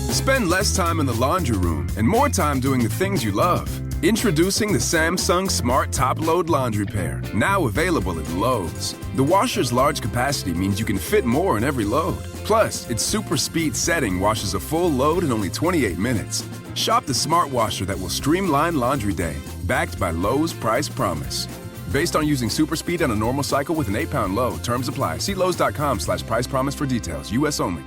Spend less time in the laundry room and more time doing the things you love. Introducing the Samsung Smart Top Load Laundry Pair, now available at Lowe's. The washer's large capacity means you can fit more in every load. Plus, its super speed setting washes a full load in only 28 minutes. Shop the smart washer that will streamline laundry day, backed by Lowe's Price Promise. Based on using super speed on a normal cycle with an 8-pound load. Terms apply. See Lowe's.com/price promise for details. U.S. only.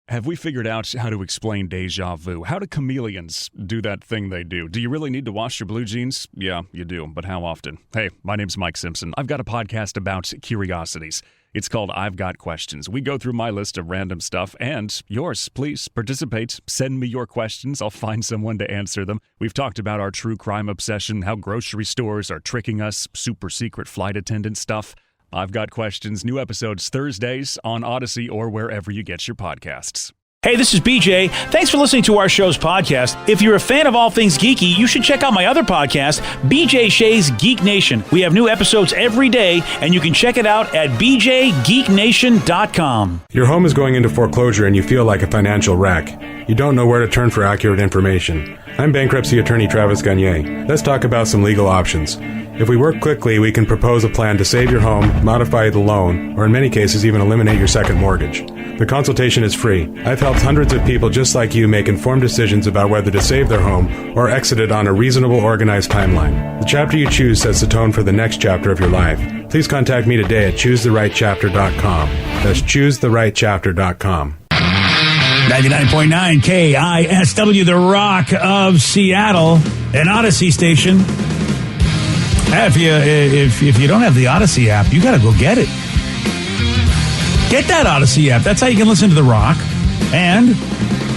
Have we figured out how to explain deja vu? How do chameleons do that thing they do? Do you really need to wash your blue jeans? Yeah, you do, but how often? Hey, my name's Mike Simpson. I've got a podcast about curiosities. It's called I've Got Questions. We go through my list of random stuff and yours. Please participate. Send me your questions. I'll find someone to answer them. We've talked about our true crime obsession, how grocery stores are tricking us, super secret flight attendant stuff. I've Got Questions. New episodes Thursdays on Odyssey or wherever you get your podcasts. Hey, this is BJ. Thanks for listening to our show's podcast. If you're a fan of all things geeky, you should check out my other podcast, BJ Shea's Geek Nation. We have new episodes every day, and you can check it out at bjgeeknation.com. Your home is going into foreclosure and you feel like a financial wreck. You don't know where to turn for accurate information. I'm bankruptcy attorney Travis Gagne. Let's talk about some legal options. If we work quickly, we can propose a plan to save your home, modify the loan, or in many cases even eliminate your second mortgage. The consultation is free. I've helped hundreds of people just like you make informed decisions about whether to save their home or exit it on a reasonable, organized timeline. The chapter you choose sets the tone for the next chapter of your life. Please contact me today at choosetherightchapter.com. That's choosetherightchapter.com. 99.9 KISW, the Rock of Seattle, an Odyssey station. If you don't have the Odyssey app, you got to go get it. Get that Odyssey app. That's how you can listen to The Rock and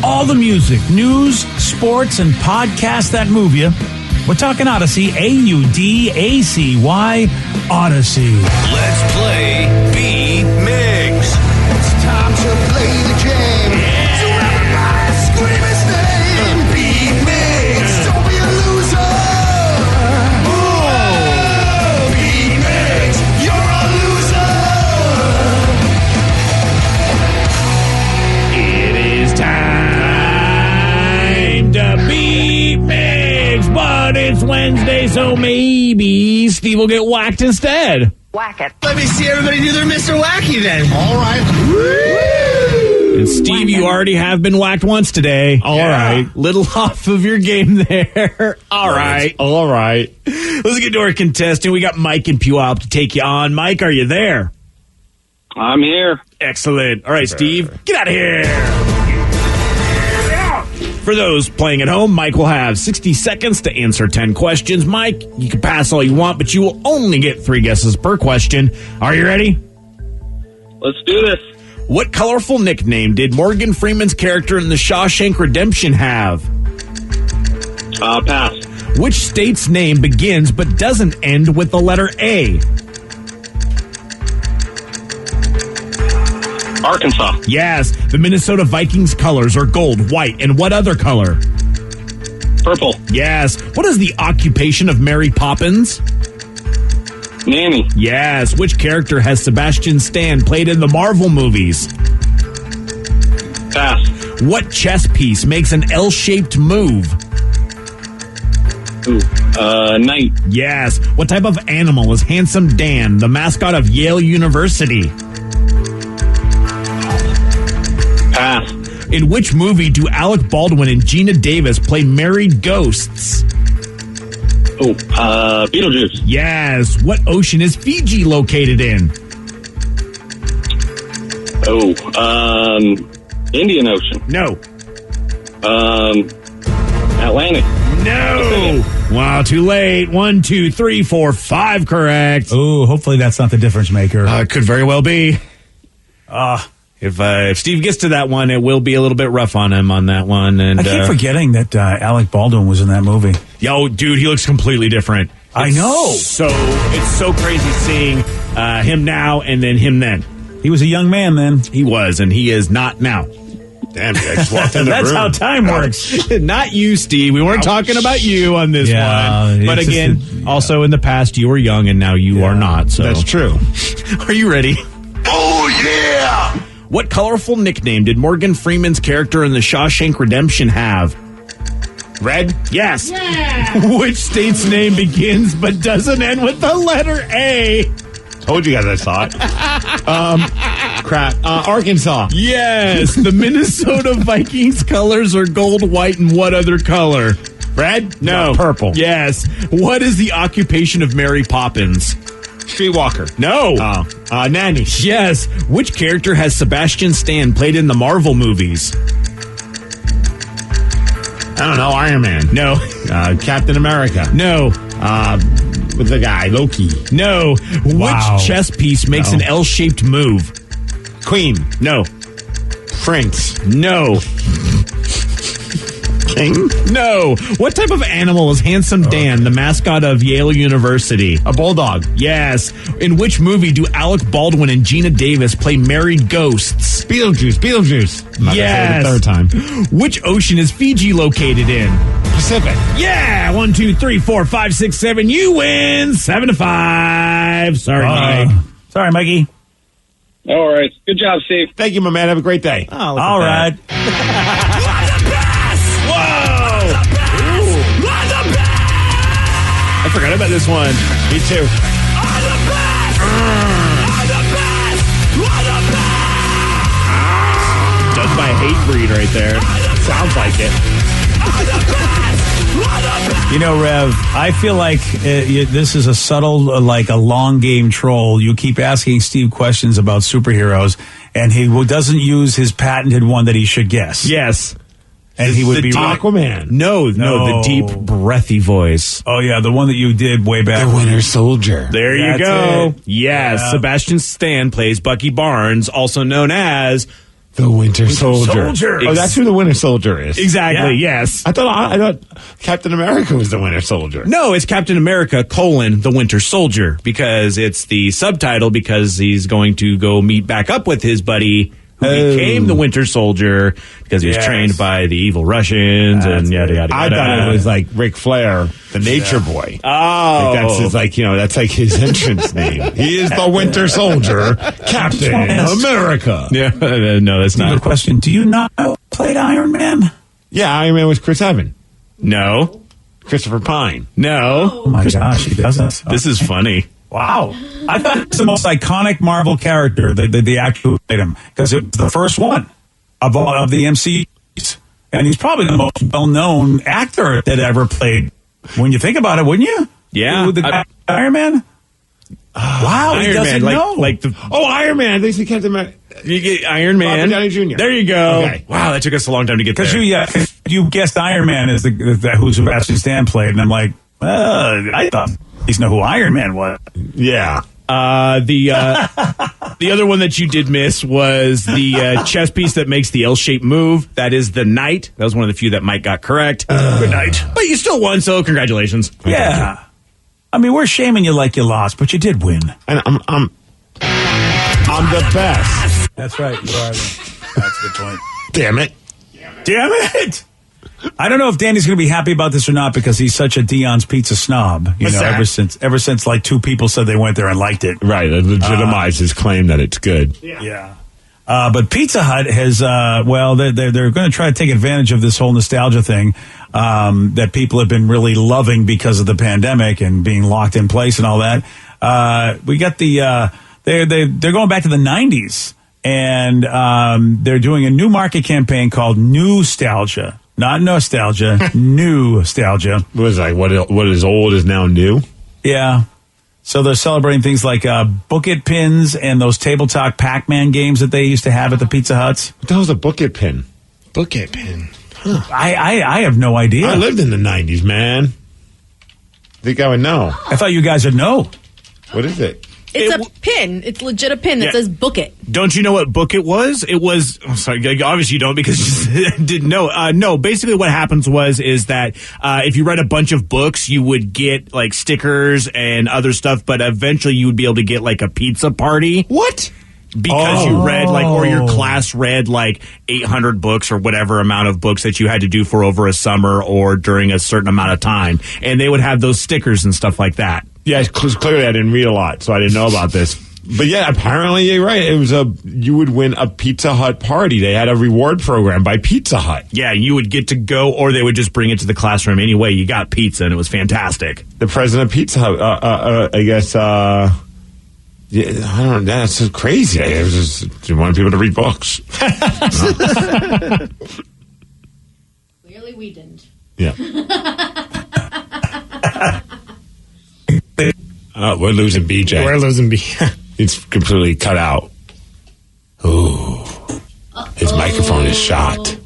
all the music, news, sports, and podcasts that move you. We're talking Odyssey, AUDACY, Odyssey. Let's play B-Migs. It's time to play the game. Yeah. So everybody scream his name. B-Migs. Don't be a loser. Oh, B-Migs. You're a loser. It is time to beat Migs, but it's Wednesday, so maybe Steve will get whacked instead. Whack it. Let me see everybody do their Mr. Wacky then. All right. And Steve, you already have been whacked once today. All right. Little off of your game there. All right. Let's get to our contestant. We got Mike in Puyallup to take you on. Mike, are you there? I'm here. Excellent. All right, Steve, get out of here. For those playing at home, Mike will have 60 seconds to answer 10 questions. Mike, you can pass all you want, but you will only get 3 guesses per question. Are you ready? Let's do this. What colorful nickname did Morgan Freeman's character in The Shawshank Redemption have? Pass. Which state's name begins but doesn't end with the letter A? Arkansas. Yes. The Minnesota Vikings colors are gold, white, and what other color? Purple. Yes. What is the occupation of Mary Poppins? Nanny. Yes. Which character has Sebastian Stan played in the Marvel movies? Pass. What chess piece makes an L-shaped move? Knight. Yes. What type of animal is Handsome Dan, the mascot of Yale University? Pass. In which movie do Alec Baldwin and Gina Davis play married ghosts? Beetlejuice. Yes. What ocean is Fiji located in? Indian Ocean. No. Atlantic. No. Wow, too late. 1, 2, 3, 4, 5 correct. Ooh, hopefully that's not the difference maker. Could very well be. If Steve gets to that one, it will be a little bit rough on him on that one. And I keep forgetting that Alec Baldwin was in that movie. Yo, dude, he looks completely different. I know. So it's so crazy seeing him now and then him then. He was a young man then. He was, and he is not now. Damn, I just walked in the That's room. how time works. Not you, Steve. We weren't talking about you on this one. But again, also in the past, you were young, and now you are not. So that's true. Are you ready? Oh, yeah! What colorful nickname did Morgan Freeman's character in The Shawshank Redemption have? Red? Yes. Yeah. Which state's name begins but doesn't end with the letter A? Told you guys I saw it. Arkansas. Yes. The Minnesota Vikings colors are gold, white, and what other color? Red? No. Purple. Yes. What is the occupation of Mary Poppins? Streetwalker. No. Nanny. Yes. Which character has Sebastian Stan played in the Marvel movies? I don't know. Iron Man. No. Captain America. No. With the guy, Loki. No. Wow. Which chess piece makes an L-shaped move? Queen. No. Prince. No. King. No. What type of animal is Handsome Dan, the mascot of Yale University? A bulldog. Yes. In which movie do Alec Baldwin and Gina Davis play married ghosts? Beetlejuice. I'm not gonna say it the third time. Which ocean is Fiji located in? Pacific. Yeah. 1, 2, 3, 4, 5, 6, 7. You win 7-5. Sorry, Mike. Sorry, Mikey. All right. Good job, Steve. Thank you, my man. Have a great day. All right. I forgot about this one. Me too. Done by Hatebreed right there. Sounds like it. You know, Rev, I feel like this is a subtle, like a long game troll. You keep asking Steve questions about superheroes, and he doesn't use his patented one that he should guess. Yes. And he would be Aquaman. No, the deep, breathy voice. Oh, yeah, the one that you did way back. The Winter Soldier. There you That's go. it. Yes, Yeah. Sebastian Stan plays Bucky Barnes, also known as The Winter Soldier. Soldier. Oh, that's who the Winter Soldier is. exactly. Yeah. Yes. I thought Captain America was the Winter Soldier. No, it's Captain America: the Winter Soldier, because it's the subtitle because he's going to go meet back up with his buddy who became the Winter Soldier because he was trained by the evil Russians and yada yada. I yada. thought it was like Ric Flair, the Nature Boy. Oh, That's his, that's like his entrance name. He is the Winter Soldier, Captain America. yeah. No, that's Another not. question. Do you not know who played Iron Man? Yeah, Iron Man was Chris Evans. No, Christopher Pine. no. Oh, my gosh, he doesn't. This is funny. Wow. I thought it was the most iconic Marvel character, the actor who played him, because it was the first one of all of the MCUs. And he's probably the most well-known actor that ever played. When you think about it, wouldn't you? Yeah. With the guy, Iron Man? Wow, he Iron doesn't Man, know. like the Iron Man. They said Captain America. you get Iron Man. Robert Downey Jr. There you go. Okay. Wow, that took us a long time to get there. Because you guessed Iron Man as who Sebastian Stan played, and I'm like, I thought at least know who Iron Man was. Yeah. The other one that you did miss was the chess piece that makes the L-shaped move. That is the knight. That was one of the few that Mike got correct. Good night. But you still won, so congratulations. Yeah. I mean, we're shaming you like you lost, but you did win. And I'm the best. That's right. You are. That's the point. Damn it. Damn it! I don't know if Danny's going to be happy about this or not because he's such a Dion's Pizza snob. You What's know, that? ever since like two people said they went there and liked it. Right. It legitimized his claim that it's good. Yeah. But Pizza Hut has, they're going to try to take advantage of this whole nostalgia thing that people have been really loving because of the pandemic and being locked in place and all that. We got they're going back to the 90s and they're doing a new market campaign called Nostalgia. Not nostalgia, Nostalgia. What is what is old is now new? Yeah. So they're celebrating things like Book It pins and those tabletop Pac-Man games that they used to have at the Pizza Huts. What the hell's a Book It pin? Book it, pin. I have no idea. I lived in the 90s, man. Think I would know. I thought you guys would know. What is it? It's a pin. It's legit a pin that says book it. Don't you know what book it was? It was, sorry, obviously you don't because you didn't know. No, basically what happens is that if you read a bunch of books, you would get like stickers and other stuff, but eventually you would be able to get like a pizza party. What? Because you read or your class read like 800 books or whatever amount of books that you had to do for over a summer or during a certain amount of time. And they would have those stickers and stuff like that. Yeah, clearly I didn't read a lot, so I didn't know about this. But yeah, apparently you're right. It was you would win a Pizza Hut party. They had a reward program by Pizza Hut. Yeah, you would get to go, or they would just bring it to the classroom anyway. You got pizza, and it was fantastic. The president of Pizza Hut, I guess. Yeah, I don't know. That's crazy. It was just you wanted people to read books. Clearly, we didn't. Yeah. We're losing BJ. We're losing BJ. It's completely cut out. Ooh. His microphone is shot.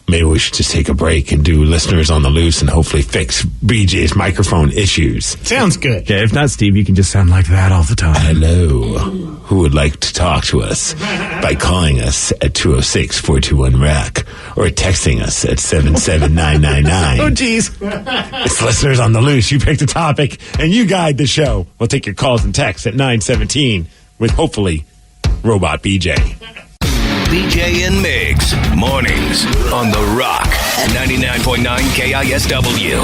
Maybe we should just take a break and do Listeners on the Loose and hopefully fix BJ's microphone issues. Sounds good. Yeah, if not, Steve, you can just sound like that all the time. Hello. Who would like to talk to us by calling us at 206-421-ROCK or texting us at 77999. Oh, geez. It's Listeners on the Loose. You pick the topic and you guide the show. We'll take your calls and texts at 917 with hopefully Robot BJ. BJ and Migs, mornings on The Rock, 99.9 KISW.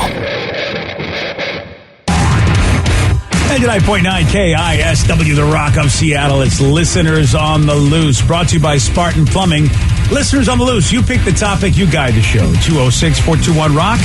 99.9 KISW, The Rock of Seattle. It's Listeners on the Loose, brought to you by Spartan Plumbing. Listeners on the Loose, you pick the topic, you guide the show. 206-421-ROCK.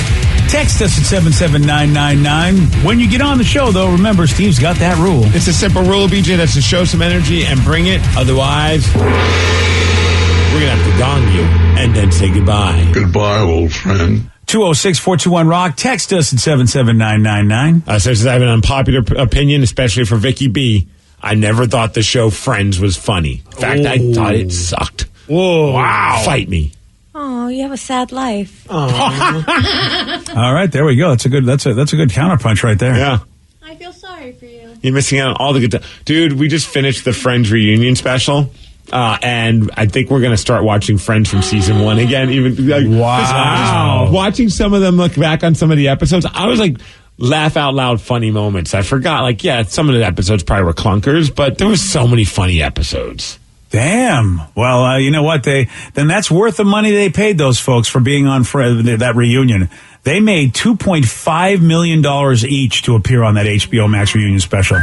Text us at 77999. When you get on the show, though, remember, Steve's got that rule. It's a simple rule, BJ. That's to show some energy and bring it. Otherwise, we're going to have to gong you and then say goodbye. Goodbye, old friend. 206-421-ROCK. Text us at 77999. So I have an unpopular opinion, especially for Vicky B. I never thought the show Friends was funny. In fact, I thought it sucked. Whoa. Wow. Fight me. Oh, you have a sad life. All right, there we go. That's a good counterpunch right there. Yeah. I feel sorry for you. You're missing out on all the good stuff. Dude, we just finished the Friends reunion special. And I think we're going to start watching Friends from season 1 again. Wow. Watching some of them, look back on some of the episodes, I was like, laugh out loud funny moments. I forgot, some of the episodes probably were clunkers, but there was so many funny episodes. Damn. Well, you know what? Then that's worth the money they paid those folks for being on that reunion. They made $2.5 million each to appear on that HBO Max reunion special.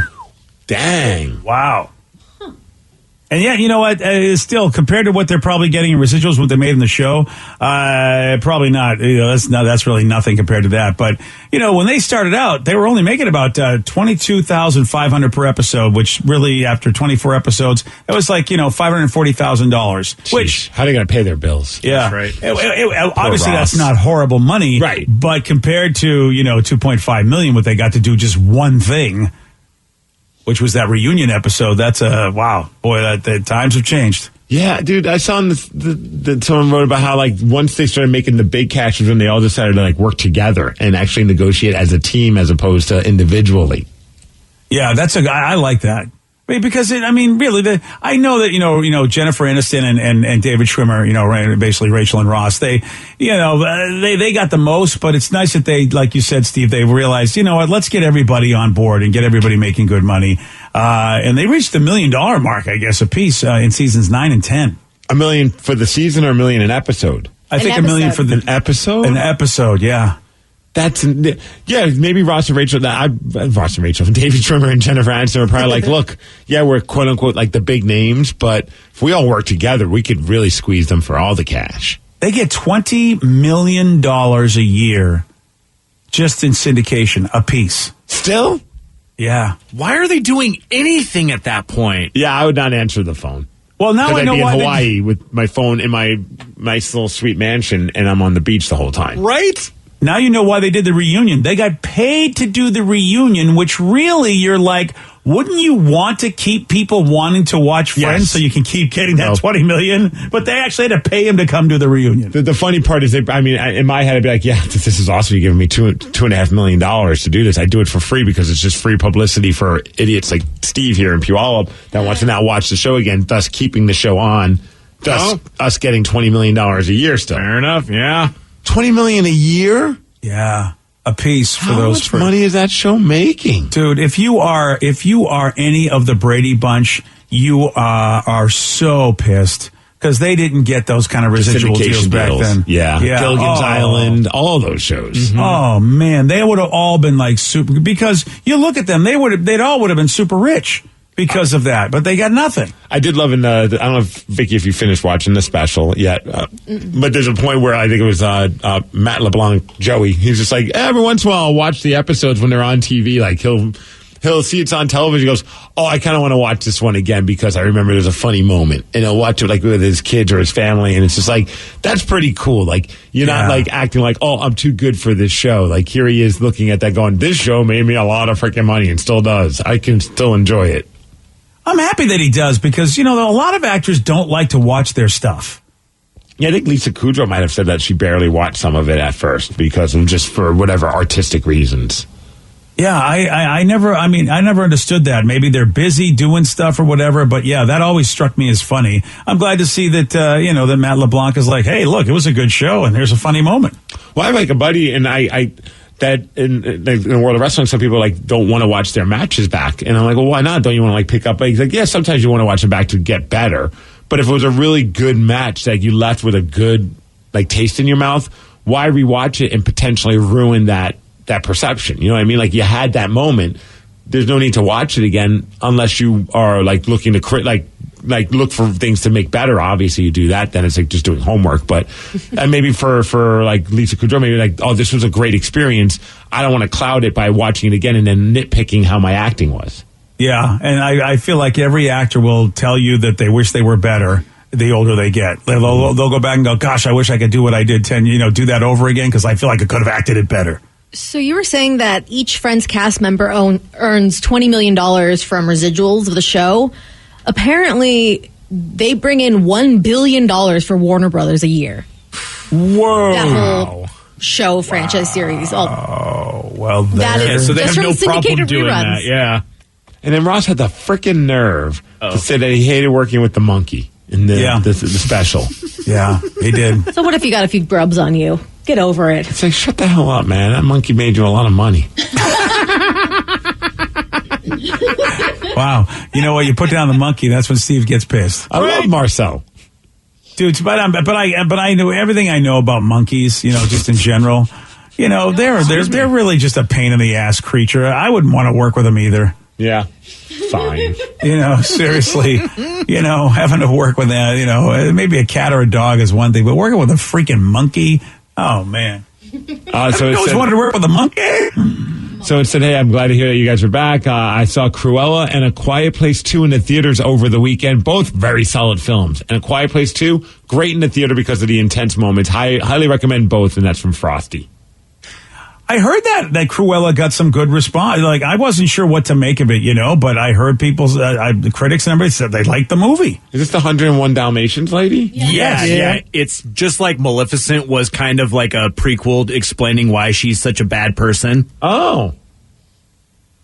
Dang. Wow. And yet, you know what? Still, compared to what they're probably getting in residuals, what they made in the show, probably not. That's really nothing compared to that. But when they started out, they were only making about $22,500 per episode, which really, after 24 episodes, it was like $540,000. Which how are they going to pay their bills? Yeah, that's right. Obviously, Ross. that's not horrible money, right? But compared to $2.5 million, what they got to do just one thing, which was that reunion episode. That's wow, boy, the times have changed. Yeah, dude, I saw that someone wrote about how once they started making the big cash was when they all decided to work together and actually negotiate as a team as opposed to individually. Yeah, I like that. Because really, I know that Jennifer Aniston and David Schwimmer, basically Rachel and Ross, they got the most, but it's nice that they, like you said, Steve, they realized, let's get everybody on board and get everybody making good money. And they reached the $1 million mark, I guess, a piece in seasons 9 and 10. $1 million for the season or $1 million an episode? I think $1 million for an episode. An episode, yeah. Maybe Ross and Rachel, David Schwimmer and Jennifer Aniston are probably look, we're quote unquote the big names, but if we all work together, we could really squeeze them for all the cash. They get $20 million a year just in syndication a piece. Still? Yeah. Why are they doing anything at that point? Yeah, I would not answer the phone. Well, now I know I'd be why. in Hawaii with my phone in my nice little sweet mansion, and I'm on the beach the whole time. Right? Now you know why they did the reunion. They got paid to do the reunion, which really you're like, wouldn't you want to keep people wanting to watch Friends so you can keep getting that $20 million? But they actually had to pay him to come to the reunion. The funny part is, in my head, I'd be like, this is awesome. You're giving me $2.5 million to do this. I do it for free because it's just free publicity for idiots like Steve here in Puyallup that wants to now watch the show again, thus keeping the show on, thus us getting $20 million a year still. Fair enough, yeah. $20 million a year? Yeah, a piece for How those. much money is that show making, dude? If you are any of the Brady bunch, you are so pissed because they didn't get those kind of residual deals back then. Yeah. Gilligan's Island, all those shows. Mm-hmm. Oh man, they would have all been super. Because you look at them, they'd all would have been super rich. because of that, but they got nothing. I did love I don't know, Vicky, if you finished watching the special yet, but there's a point where I think it was Matt LeBlanc, Joey. He's just like, every once in a while I'll watch the episodes when they're on TV. Like he'll see it's on television. He goes, oh, I kind of want to watch this one again because I remember there's a funny moment. And he'll watch it like with his kids or his family. And it's just like, that's pretty cool. Like, you're not like acting like, oh, I'm too good for this show. Like, here he is looking at that going, this show made me a lot of freaking money and still does. I can still enjoy it. I'm happy that he does because, a lot of actors don't like to watch their stuff. Yeah, I think Lisa Kudrow might have said that she barely watched some of it at first because of just for whatever artistic reasons. Yeah, I never understood that. Maybe they're busy doing stuff or whatever, but yeah, that always struck me as funny. I'm glad to see that, that Matt LeBlanc is like, hey, look, it was a good show and there's a funny moment. Well, I have like a buddy and that in the world of wrestling, some people don't want to watch their matches back. And I'm like, well, why not? Don't you want to pick up? He's like, yeah, sometimes you want to watch them back to get better. But if it was a really good match that you left with a good taste in your mouth, why rewatch it and potentially ruin that perception? You know what I mean? Like, you had that moment. There's no need to watch it again unless you are looking to look for things to make better. Obviously, you do that. Then it's just doing homework. But and maybe for Lisa Kudrow, maybe oh, this was a great experience. I don't want to cloud it by watching it again and then nitpicking how my acting was. Yeah, and I feel like every actor will tell you that they wish they were better the older they get. They'll go back and go, gosh, I wish I could do what I did do that over again because I feel like I could have acted it better. So you were saying that each Friends cast member earns $20 million from residuals of the show. Apparently, they bring in $1 billion for Warner Brothers a year. Whoa. That whole show franchise series. Oh, well, that is so they have no problem doing reruns. that. Yeah. And then Ross had the freaking nerve to say that he hated working with the monkey in the special. Yeah, he did. So what if you got a few grubs on you? Get over it. It's like, shut the hell up, man. That monkey made you a lot of money. Wow. You know what? You put down the monkey, that's when Steve gets pissed. I love Marcel. Dude, but I know everything I know about monkeys, just in general. They're really just a pain in the ass creature. I wouldn't want to work with them either. Yeah. Fine. Seriously, having to work with that, maybe a cat or a dog is one thing, but working with a freaking monkey, oh man. I always wanted to work with a monkey. So it said, hey, I'm glad to hear that you guys are back. I saw Cruella and A Quiet Place 2 in the theaters over the weekend. Both very solid films. And A Quiet Place 2, great in the theater because of the intense moments. Highly recommend both, and that's from Frosty. I heard that Cruella got some good response. I wasn't sure what to make of it, but I heard the critics and everybody said they liked the movie. Is this the 101 Dalmatians lady? Yes. Yeah. It's just like Maleficent was kind of like a prequel explaining why she's such a bad person. Oh.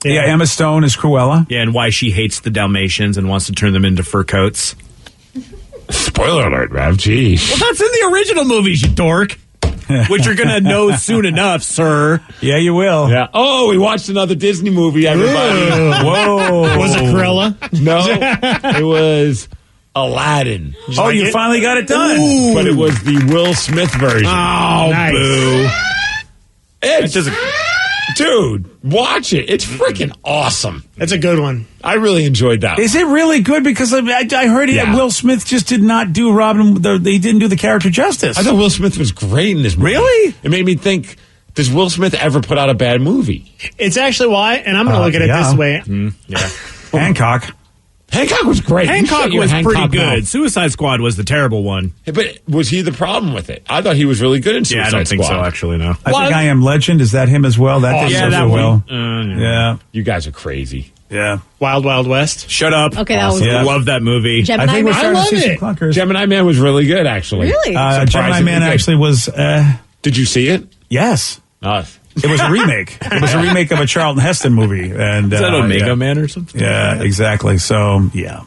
Yeah, Emma Stone is Cruella. Yeah, and why she hates the Dalmatians and wants to turn them into fur coats. Spoiler alert, Rav. Geez. Well, that's in the original movies, you dork. Which you're going to know soon enough, sir. Yeah, you will. Yeah. Oh, we watched another Disney movie, everybody. Whoa. Was it Cruella? No, it was Aladdin. Oh, you finally got it done. Ooh. But it was the Will Smith version. Oh, nice. Boo. It's just dude, watch it. It's freaking awesome. That's a good one. I really enjoyed that. Is it really good? Because I heard Will Smith just did not do he didn't do the character justice. I thought Will Smith was great in this movie. Really? It made me think, does Will Smith ever put out a bad movie? It's actually why, and I'm going to look at it this way. Yeah. Hancock was great. Hancock was pretty good. Suicide Squad was the terrible one. But was he the problem with it? I thought he was really good in Suicide Squad. Yeah, I don't think so, actually, no. I think I Am Legend. Is that him as well? That did so well. Yeah. You guys are crazy. Yeah. Wild Wild West. Shut up. Okay, that was I love that movie. Gemini I think we're Man. starting to see some it. clunkers. Gemini Man was really good, actually. Really? Gemini Man actually was... Did you see it? Yes. It was a remake. It was a remake of a Charlton Heston movie. And, Is that Omega Man or something? Yeah, exactly. So, yeah.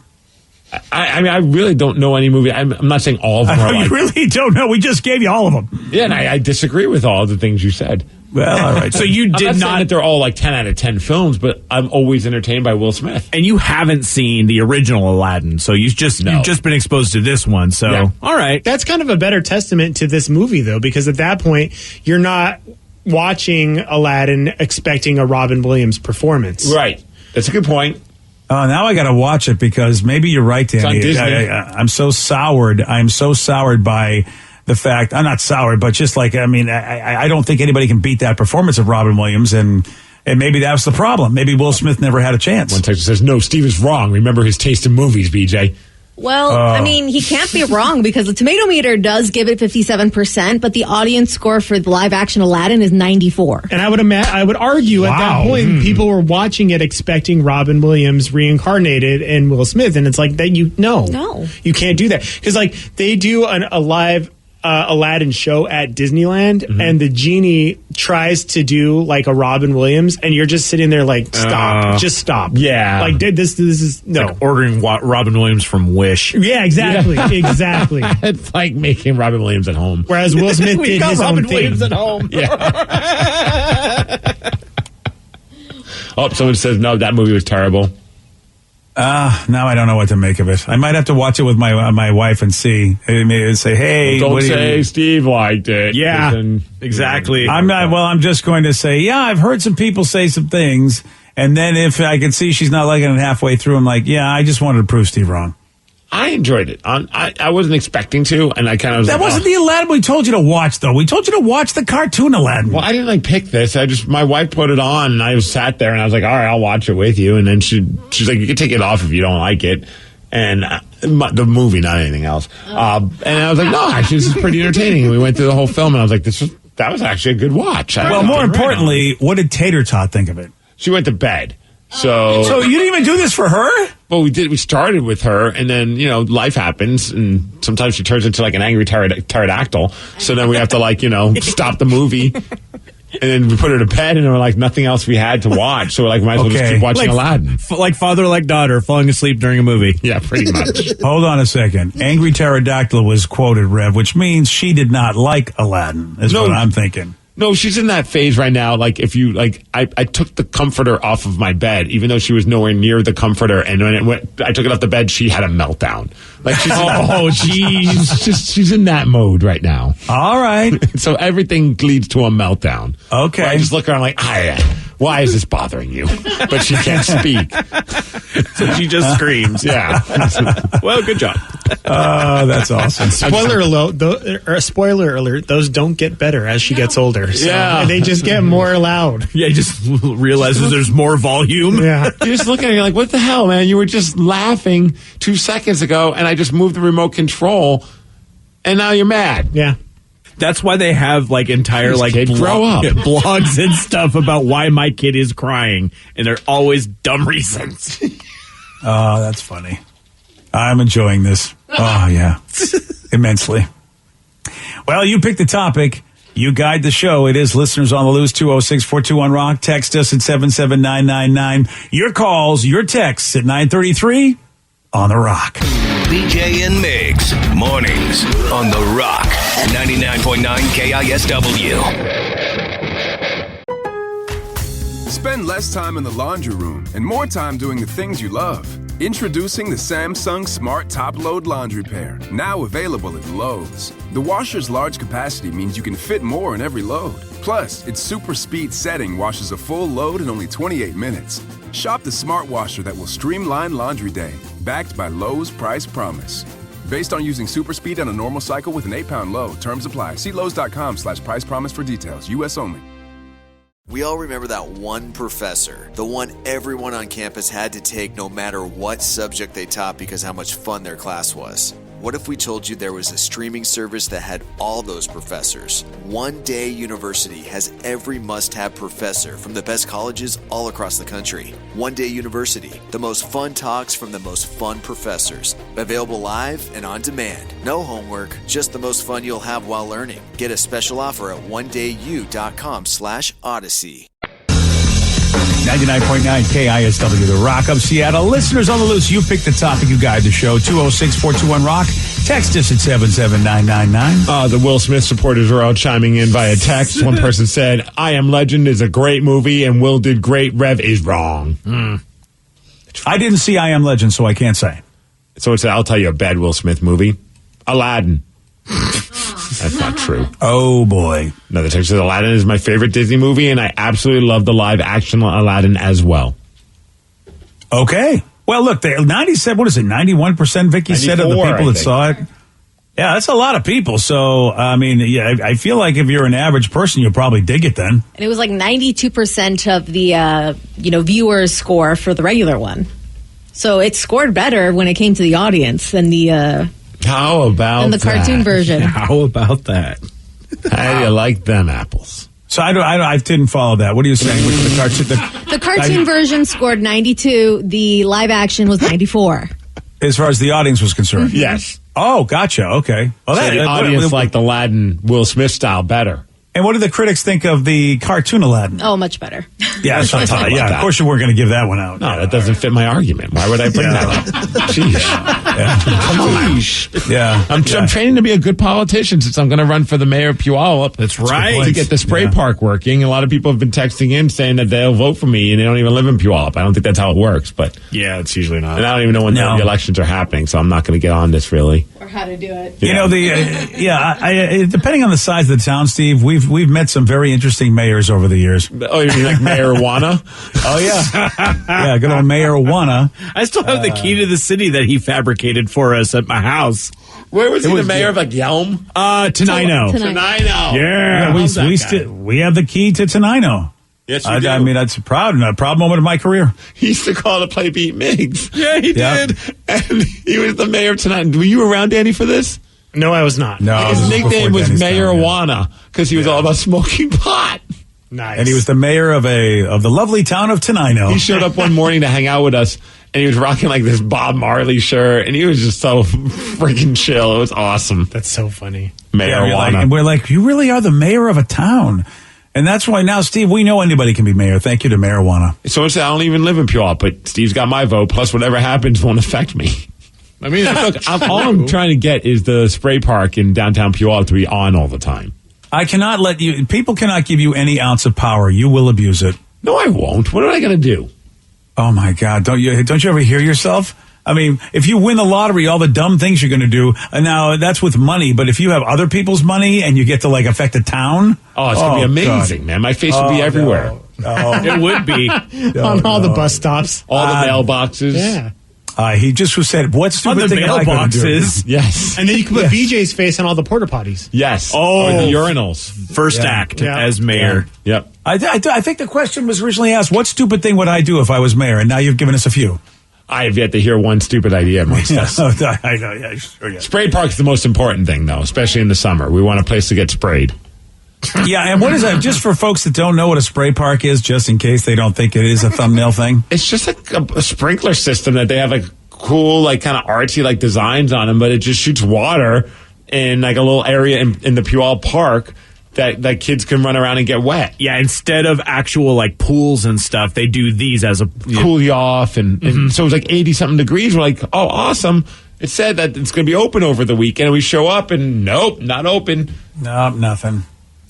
I mean, I really don't know any movie. I'm not saying all of them are You really don't know. We just gave you all of them. Yeah, and I disagree with all the things you said. Well, all right. So you did I'm not not... saying that they're all 10 out of 10 films, but I'm always entertained by Will Smith. And you haven't seen the original Aladdin, so you've just been exposed to this one. So, all right. That's kind of a better testament to this movie, though, because at that point, you're not watching Aladdin expecting a Robin Williams performance. Right. That's a good point. Oh, now I got to watch it because maybe you're right, Danny. It's on Disney. I'm so soured. I'm so soured by the fact. I'm not soured, but just like, I mean, I don't think anybody can beat that performance of Robin Williams, and maybe that was the problem. Maybe Will Smith never had a chance. One texter says, no, Steve is wrong. Remember his taste in movies, BJ. Well, I mean, he can't be wrong because the tomato meter does give it 57%, but the audience score for the live-action Aladdin is 94. And I would argue at that point, people were watching it expecting Robin Williams reincarnated in Will Smith, and it's like that. No, you can't do that because like they do a live Aladdin show at Disneyland, and the genie tries to do like a Robin Williams, and you're just sitting there like, stop, just stop. Yeah, like this is no like ordering Robin Williams from Wish. Yeah, exactly, exactly. It's like making Robin Williams at home. Whereas Will Smith did his Robin own Williams thing. at home. Yeah. Oh, someone says no, that movie was terrible. Now I don't know what to make of it. I might have to watch it with my wife and see. Maybe say, hey, Don't what do say you... Steve liked it. Yeah, then, exactly. I'm not. Well, I'm just going to say, yeah, I've heard some people say some things, and then if I can see she's not liking it halfway through, I'm like, yeah, I just wanted to prove Steve wrong. I enjoyed it. I wasn't expecting to, and I kind of was That like, wasn't the Aladdin we told you to watch, though. We told you to watch the cartoon Aladdin. Well, I didn't like pick this. My wife put it on, and I sat there, and I was like, all right, I'll watch it with you. And then she's like, you can take it off if you don't like it. And the movie, not anything else. And I was like, no, actually, this is pretty entertaining. And we went through the whole film, and I was like, that was actually a good watch. Well, more importantly, what did Tater Tot think of it? She went to bed. So you didn't even do this for her? Well, we did. We started with her, and then life happens, and sometimes she turns into like an angry pterodactyl. So then we have to stop the movie, and then we put her to bed, and there were like nothing else we had to watch. So we're like, might as well just keep watching Aladdin. Like father, like daughter, falling asleep during a movie. Yeah, pretty much. Hold on a second. Angry pterodactyl was quoted, Rev, which means she did not like Aladdin. Is what I'm thinking. No, she's in that phase right now. Like, if you, I took the comforter off of my bed, even though she was nowhere near the comforter. And when I took it off the bed, she had a meltdown. Like, she's she's in that mode right now. All right. So everything leads to a meltdown. Okay. Where I just look around like, why is this bothering you? But she can't speak. So she just screams. Yeah. Well, good job. Oh, that's awesome. Spoiler alert, those don't get better as she gets older. So Yeah. they just get more loud. Yeah, he just realizes there's more volume. Yeah. You're just looking at it like, what the hell, man? You were just laughing 2 seconds ago, and I just moved the remote control, and now you're mad. Yeah. That's why they have like entire grow up. blogs and stuff about why my kid is crying, and they're always dumb reasons. Oh, that's funny. I'm enjoying this. Oh, yeah. Immensely. Well, you pick the topic. You guide the show. It is Listeners on the Loose, 206-421-ROCK. Text us at 77999. Your calls, your texts at 933 on The Rock. BJ and Migs, mornings on The Rock, 99.9 KISW. Spend less time in the laundry room and more time doing the things you love. Introducing the Samsung Smart Top Load Laundry Pair, now available at Lowe's. The washer's large capacity means you can fit more in every load. Plus, its super speed setting washes a full load in only 28 minutes. Shop the smart washer that will streamline laundry day, backed by Lowe's Price Promise. Based on using super speed on a normal cycle with an 8-pound load. Terms apply. See Lowe's.com/price promise for details. U.S. only. We all remember that one professor, the one everyone on campus had to take no matter what subject they taught because how much fun their class was. What if we told you there was a streaming service that had all those professors? One Day University has every must-have professor from the best colleges all across the country. One Day University, the most fun talks from the most fun professors. Available live and on demand. No homework, just the most fun you'll have while learning. Get a special offer at ondayu.com/odyssey. 99.9 KISW, The Rock of Seattle. Listeners on the Loose, you pick the topic, you guide the show. 206-421-ROCK. Text us at 77999. The Will Smith supporters are all chiming in via text. One person said, I Am Legend is a great movie, and Will did great. Rev is wrong. I didn't see I Am Legend, so I can't say. So it's, I'll tell you a bad Will Smith movie. Aladdin. That's not true. Oh, boy. Another text says, Aladdin is my favorite Disney movie, and I absolutely love the live-action Aladdin as well. Okay. Well, look, 97, what is it, 91% Vicky said of the 94, people I that think. saw it? Yeah, that's a lot of people. So, I mean, yeah, I feel like if you're an average person, you'll probably dig it then. And it was like 92% of the, viewers score for the regular one. So it scored better when it came to the audience than the How about than the cartoon version. How about that? How do you like them apples? So I didn't follow that. What are you saying? Which the cartoon? The cartoon version scored 92. The live action was 94. As far as the audience was concerned. Yes. Oh, gotcha. Okay. Well, So the audience liked the Aladdin Will Smith style better. And what did the critics think of the cartoon Aladdin? Oh, much better. Yeah, that's what I thought. Yeah, of course you weren't going to give that one out. No, that doesn't fit my argument. Why would I bring that up? Jeez. Come on. Yeah. I'm training to be a good politician since I'm going to run for the mayor of Puyallup. That's right. To get the spray park working. A lot of people have been texting in saying that they'll vote for me and they don't even live in Puyallup. I don't think that's how it works, but Yeah, it's usually not. and I don't even know when the elections are happening, so I'm not going to get on this really. Or how to do it. You know, depending on the size of the town, Steve, we've met some very interesting mayors over the years. Oh, you mean like Mayor Juana? Oh, yeah. Yeah, good old Mayor Juana. I still have the key to the city that he fabricated for us at my house. Where was he the mayor of like Yelm? Tenino. Tenino. Yeah. We have the key to Tenino. Yes, you do. I mean, that's a proud moment of my career. He used to call to play Beat Migs. Yeah, he Yeah. did. And he was the mayor of Tenino. Were you around, Danny, for this? No, I was not. No, His this nickname before was Denny's Mayor time, yeah. Juana because he was all about smoking pot. Nice. And he was the mayor of the lovely town of Tenino. He showed up one morning to hang out with us, and he was rocking like this Bob Marley shirt, and he was just so freaking chill. It was awesome. That's so funny. Mayor we're like, Juana. and we're like, you really are the mayor of a town. And that's why now, Steve, we know anybody can be mayor. Thank you to Mayor Juana. So I don't even live in Puyallup, but Steve's got my vote, plus whatever happens won't affect me. I mean, look, all I'm trying to get is the spray park in downtown Puyallup to be on all the time. I cannot let you, people cannot give you any ounce of power. You will abuse it. No, I won't. What am I going to do? Oh my God. Don't you ever hear yourself? I mean, if you win the lottery, all the dumb things you're going to do, and now that's with money, but if you have other people's money and you get to like affect a town. Oh, it's going to be amazing, God. man. My face would be everywhere. No. It would be. On all the bus stops. All the mailboxes. Yeah. He just said, what stupid On the thing am I gonna do? mailboxes. Yes. And then you can put BJ's face on all the porta potties. Yes. Oh. Or the urinals. First act as mayor. Yep. I think the question was originally asked, what stupid thing would I do if I was mayor? And now you've given us a few. I have yet to hear one stupid idea amongst us. I know, yeah, sure, yeah. Spray park's the most important thing, though, especially in the summer. We want a place to get sprayed. Yeah, and what is that? Just for folks that don't know what a spray park is, just in case they don't think it is a thumbnail thing. It's just like a sprinkler system that they have like cool, like kind of artsy like designs on them, but it just shoots water in like a little area in the Puyallup Park that kids can run around and get wet. Yeah, instead of actual like pools and stuff, they do these as a Cool you off, and so it was like 80-something degrees. We're like, oh, awesome. It said that it's going to be open over the weekend, and we show up, and nope, not open. Nope, nothing.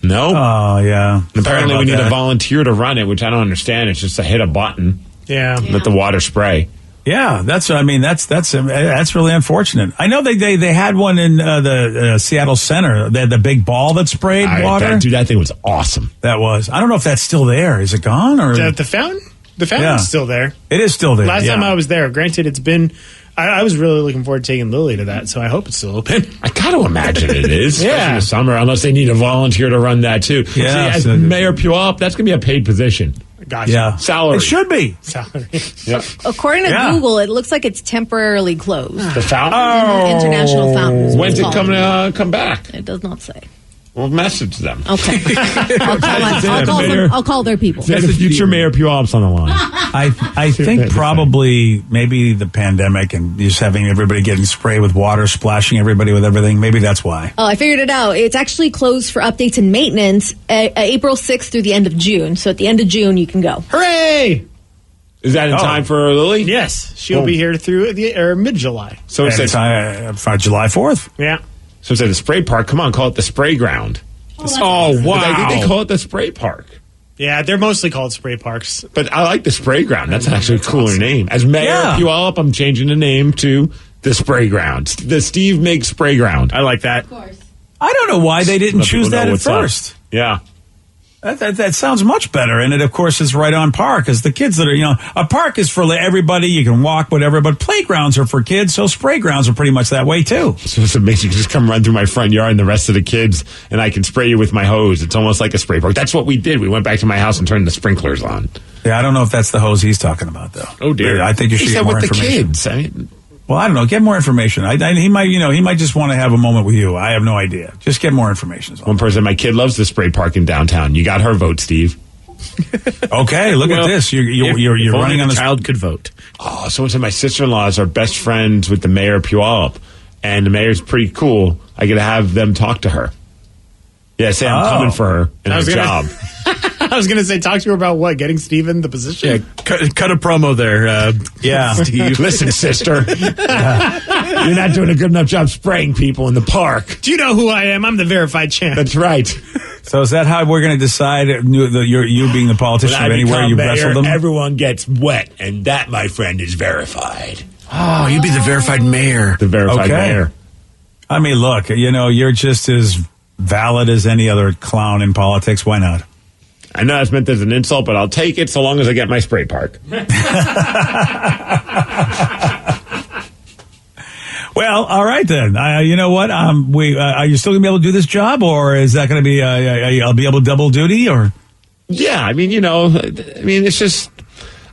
No. Oh, yeah. And apparently we need that. a volunteer to run it, which I don't understand. It's just to hit a button. Yeah. Let the water spray. Yeah, that's really unfortunate. I know they had one in the Seattle Center. They had the big ball that sprayed water. That thing was awesome. That was. I don't know if that's still there. Is it gone or The fountain? The fountain's Yeah. still there. It is still there. Last yeah. time I was there, granted, it's been. I was really looking forward to taking Lily to that, so I hope it's still open. I got to imagine it is, especially Yeah. in the summer, unless they need a volunteer to run that too. Yeah, See, as so- Mayor Puyallup, that's going to be a paid position. Gotcha. Yeah, Salary. It should be. Salary. Yep. According to Yeah. Google, it looks like it's temporarily closed. The fountain. International Fountain. is what When's it's it called. come back? It does not say. We'll message them. Okay. I'll call their people. There's the future Mayor Puyallup's on the line. I think probably maybe the pandemic and just having everybody getting sprayed with water, splashing everybody with everything. Maybe that's why. Oh, I figured it out. It's actually closed for updates and maintenance April 6th through the end of June. So at the end of June, you can go. Hooray! Is that in time for Lily? Yes, she'll be here through mid-July. So it And says, it's, July 4th. Yeah. so it says the spray park. Come on, call it the spray ground. Oh, wow. But I think they call it the spray park. Yeah, they're mostly called spray parks. But I like the spray ground. That's actually a cooler name. As Mayor of Puyallup, I'm changing the name to the spray ground. The Steve Miggs spray ground. I like that. Of course. I don't know why they didn't Let people choose that know at what's up. first. Yeah. That sounds much better. And it, of course, is right on par because the kids that are, a park is for everybody. You can walk, whatever, but playgrounds are for kids. So spray grounds are pretty much that way, too. So it's amazing. You just come run through my front yard and the rest of the kids, and I can spray you with my hose. It's almost like a spray park. That's what we did. We went back to my house and turned the sprinklers on. Yeah, I don't know if that's the hose he's talking about, though. Oh, dear. I think you should get more with information. The kids. Well, I don't know. Get more information. He might just want to have a moment with you. I have no idea. Just get more information. One person, my kid loves the spray park in downtown. You got her vote, Steve. Okay, look at this. You're running on the the child could vote. Oh, someone said my sister-in-laws are best friends with the mayor of Puyallup, and the mayor's pretty cool. I get to have them talk to her. Yeah, say I'm coming for her and her job. I was going to say, talk to her about what? Getting Steven the position? Yeah, cut a promo there. Steve. Listen, sister. You're not doing a good enough job spraying people in the park. Do you know who I am? I'm the verified champ. That's right. So is that how we're going to decide, you being the politician of anywhere you wrestle them? Everyone gets wet, and that, my friend, is verified. Oh, you'd be the verified mayor. The verified mayor. I mean, look, you're just as valid as any other clown in politics. Why not? I know that's meant as an insult, but I'll take it so long as I get my spray park. Well, all right then. You know what? Are you still gonna be able to do this job, or is that gonna be? I'll be able to double duty, or? Yeah, I mean, it's just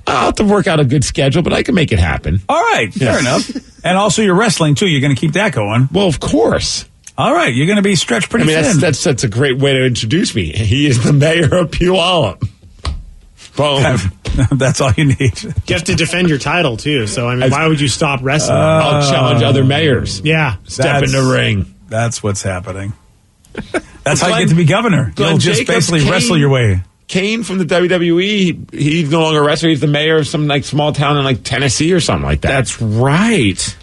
I'll have to work out a good schedule, but I can make it happen. All right, fair enough. And also, you're wrestling too. You're gonna keep that going. Well, of course. All right, you're going to be stretched pretty thin. That's a great way to introduce me. He is the mayor of Puyallup. Boom. That's all you need. You have to defend your title, too. So, why would you stop wrestling? I'll challenge other mayors. Yeah. Step in the ring. That's what's happening. That's how you get to be governor. You'll just Jacobs, basically wrestle your way. Kane from the WWE, he's no longer a wrestler. He's the mayor of some small town in Tennessee or something like that. That's right.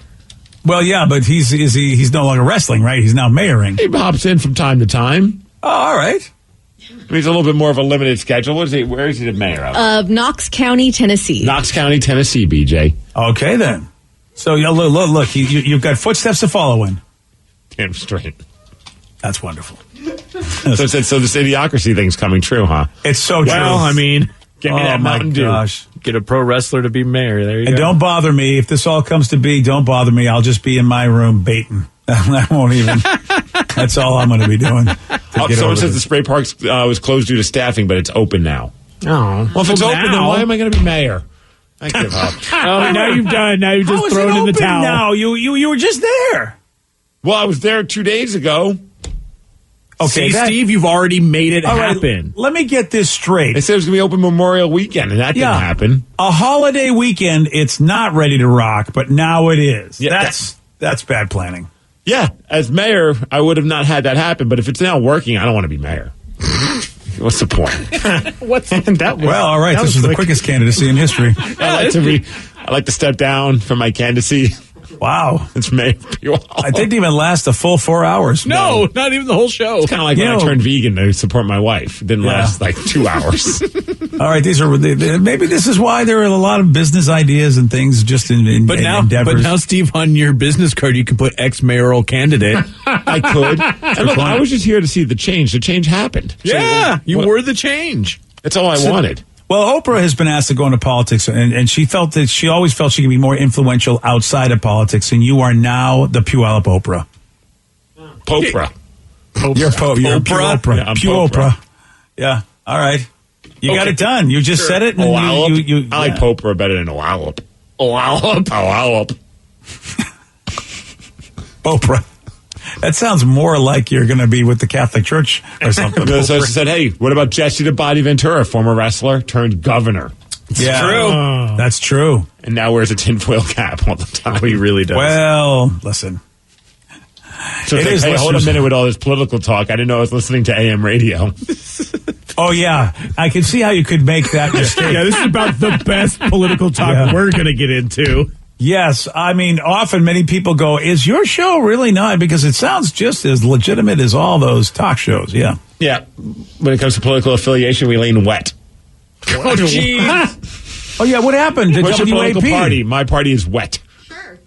Well, yeah, but he's no longer wrestling, right? He's now mayoring. He hops in from time to time. Oh, all right. He's a little bit more of a limited schedule. Where is he the mayor of? Of Knox County, Tennessee. Knox County, Tennessee, BJ. Okay, then. So, look, you've got footsteps to follow in. Damn straight. That's wonderful. So this idiocracy thing's coming true, huh? It's so true. Well, give me that Mountain Dew. Gosh. Get a pro wrestler to be mayor. There you go. And don't bother me. If this all comes to be, don't bother me. I'll just be in my room baiting. I won't even. That's all I'm going to be doing. Someone says the spray park was closed due to staffing, but it's open now. Oh. Well, if it's open, then why am I going to be mayor? I give up. Now you've done. Now you've just thrown in the towel. Now you were just there. Well, I was there 2 days ago. Okay, Steve, you've already made it happen. Right, let me get this straight. They said it was going to be open Memorial Weekend, and that didn't happen. A holiday weekend, it's not ready to rock, but now it is. Yeah, that's bad planning. Yeah, as mayor, I would have not had that happen, but if it's now working, I don't want to be mayor. What's the point? What's that? Well, all right, this is the quickest candidacy in history. I like to step down from my candidacy. Wow. It's Mayor Puyallup. I didn't even last a full 4 hours. No, not even the whole show. It's kind of like when I turned vegan to support my wife. It didn't last 2 hours. All right, maybe this is why there are a lot of business ideas and things just in endeavors. But now, Steve, on your business card, you can put ex-mayoral candidate. I could. And look, I was just here to see the change. The change happened. Yeah, you were the change. That's all I wanted. Well, Oprah has been asked to go into politics, and she always felt she could be more influential outside of politics, and you are now the Puyallup Oprah. Popra. You're Oprah. Yeah, I'm Pew Oprah. Yeah. All right. You got it done. You just said it. And I like Popra better than Oallop. Oallop. Oprah. That sounds more like you're going to be with the Catholic Church or something. So she said, hey, what about Jesse the Body Ventura, former wrestler turned governor? It's true. That's true. And now wears a tinfoil cap all the time. He really does. Well, listen. So hey, hold a minute with all this political talk. I didn't know I was listening to AM radio. Oh, yeah. I can see how you could make that mistake. Yeah, this is about the best political talk we're going to get into. Yes, I mean, often many people go, is your show really not? Because it sounds just as legitimate as all those talk shows, yeah. Yeah, when it comes to political affiliation, we lean wet. Oh, jeez. Oh, yeah, what happened to What's WAP? your political party? My party is wet. Sure.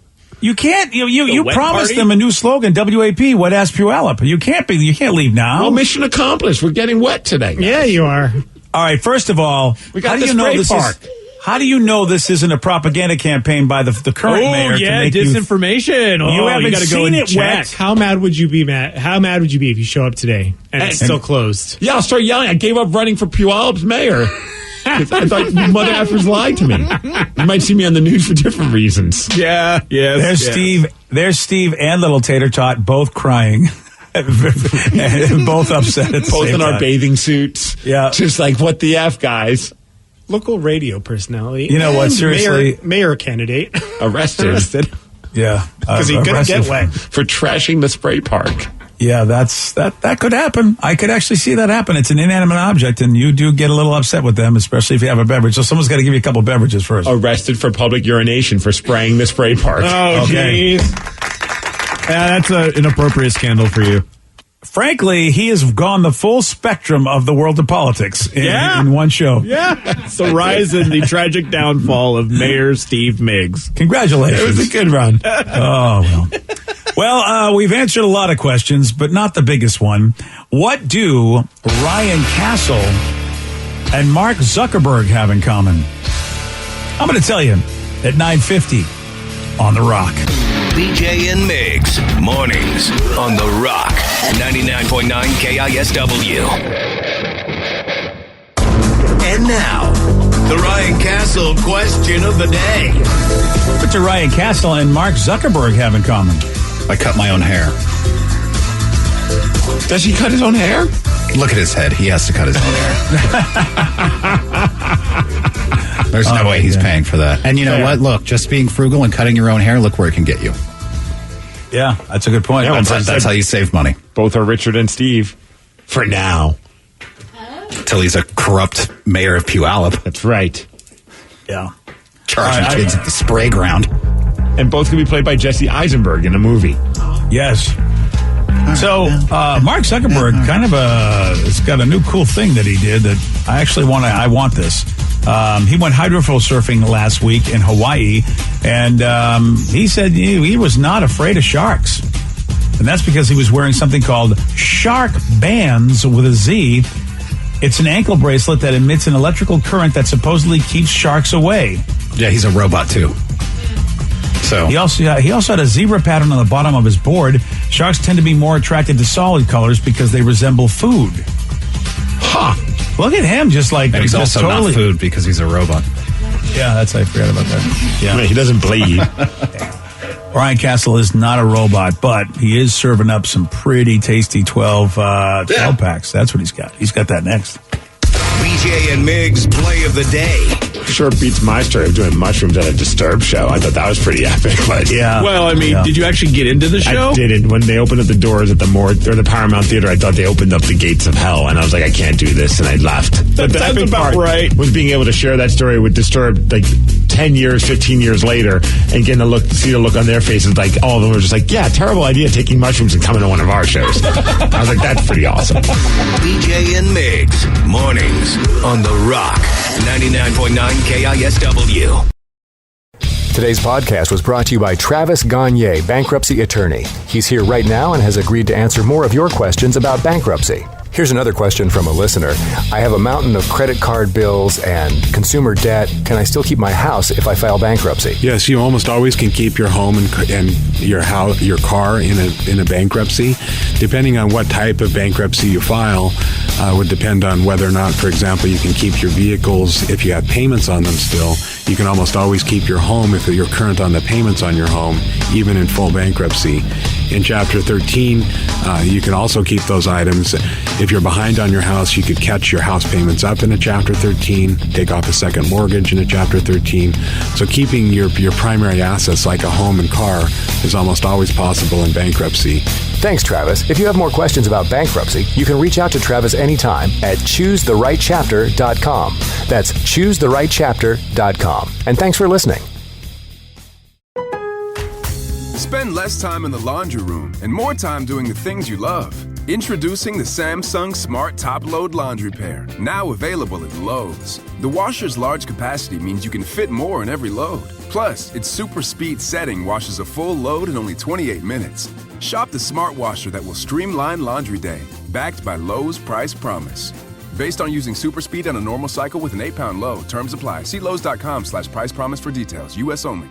You can't. You wet promised party? them a new slogan, WAP, Wet Ass Puyallup. You can't leave now. Well, mission accomplished. We're getting wet today. Guys. Yeah, you are. All right. First of all, We got how do the you know spray this park. How do you know this isn't a propaganda campaign by the current mayor? yeah, to make disinformation. You haven't gotta go seen and it check. wet. How mad would you be, Matt? How mad would you be if you show up today and it's still closed? Yeah, I'll start yelling. I gave up running for Puyallup mayor. 'Cause I thought you mother effers lied to me. You might see me on the news for different reasons. Yeah, yes. There's Steve and Little Tater Tot both crying. And both upset at the Both same in our time. bathing suits. Yeah. Just like, what the F, guys? Local radio personality. You know what, and seriously- mayor candidate. Arrested. Yeah, Because he couldn't arrested get wet. For trashing the spray park. Yeah, that could happen. I could actually see that happen. It's an inanimate object, and you do get a little upset with them, especially if you have a beverage. So someone's got to give you a couple beverages first. Arrested for public urination for spraying the spray park. Oh, Okay. jeez. Yeah, that's an appropriate scandal for you. Frankly, he has gone the full spectrum of the world of politics in one show. Yeah. It's the rise and the tragic downfall of Mayor Steve Miggs. Congratulations. It was a good run. Oh, well. Well, we've answered a lot of questions, but not the biggest one. What do Ryan Castle and Mark Zuckerberg have in common? I'm going to tell you at 9:50 on The Rock. BJ and Migs, mornings on The Rock, 99.9 KISW. And now, the Ryan Castle question of the day. What do Ryan Castle and Mark Zuckerberg have in common? I cut my own hair. Does he cut his own hair? Look at his head. He has to cut his own hair. There's no way he's paying for that. And you know what? Look, just being frugal and cutting your own hair, look where it can get you. Yeah, that's a good point. Yeah, That's how you save money. Both are Richard and Steve. For now. Till he's a corrupt mayor of Puyallup. That's right. Yeah. Charging kids at the spray ground. And both can be played by Jesse Eisenberg in a movie. Yes. So, Mark Zuckerberg has got a new cool thing that he did that I want this. He went hydrofoil surfing last week in Hawaii, and he said he was not afraid of sharks. And that's because he was wearing something called Shark Bands with a Z. It's an ankle bracelet that emits an electrical current that supposedly keeps sharks away. Yeah, he's a robot, too. So He also had a zebra pattern on the bottom of his board. Sharks tend to be more attracted to solid colors because they resemble food. Huh. Look at him, just like... And he's just also totally, not food because he's a robot. Yeah, I forgot about that. Yeah. He doesn't bleed. Ryan Castle is not a robot, but he is serving up some pretty tasty 12 packs. That's what he's got. He's got that next. BJ and Migs play of the day. Sure beats my story of doing mushrooms at a Disturbed show. I thought that was pretty epic. But Well, I mean, did you actually get into the show? I didn't. When they opened up the doors at the the Paramount Theater, I thought they opened up the gates of hell, and I was like, I can't do this, and I left. That the sounds epic about part right. was being able to share that story with Disturbed, like 10 years, 15 years later, and getting to see the look on their faces, like all of them were just like, yeah, terrible idea taking mushrooms and coming to one of our shows. I was like, that's pretty awesome. BJ and Migs, mornings on The Rock, 99.9 KISW. Today's podcast was brought to you by Travis Gagne, bankruptcy attorney. He's here right now and has agreed to answer more of your questions about bankruptcy. Here's another question from a listener. I have a mountain of credit card bills and consumer debt. Can I still keep my house if I file bankruptcy? Yes, you almost always can keep your home and your house, your car in a bankruptcy. Depending on what type of bankruptcy you file, would depend on whether or not, for example, you can keep your vehicles if you have payments on them still. You can almost always keep your home if you're current on the payments on your home, even in full bankruptcy. In Chapter 13, you can also keep those items. If you're behind on your house, you could catch your house payments up in a Chapter 13, take off a second mortgage in a Chapter 13. So keeping your primary assets like a home and car is almost always possible in bankruptcy. Thanks, Travis. If you have more questions about bankruptcy, you can reach out to Travis anytime at choosetherightchapter.com. That's choosetherightchapter.com. And thanks for listening. Spend less time in the laundry room and more time doing the things you love. Introducing the Samsung Smart Top Load Laundry Pair, now available at Lowe's. The washer's large capacity means you can fit more in every load. Plus, its super speed setting washes a full load in only 28 minutes. Shop the smart washer that will streamline laundry day, backed by Lowe's Price Promise. Based on using super speed on a normal cycle with an 8-pound load, terms apply. See Lowe's.com/price promise for details. U.S. only.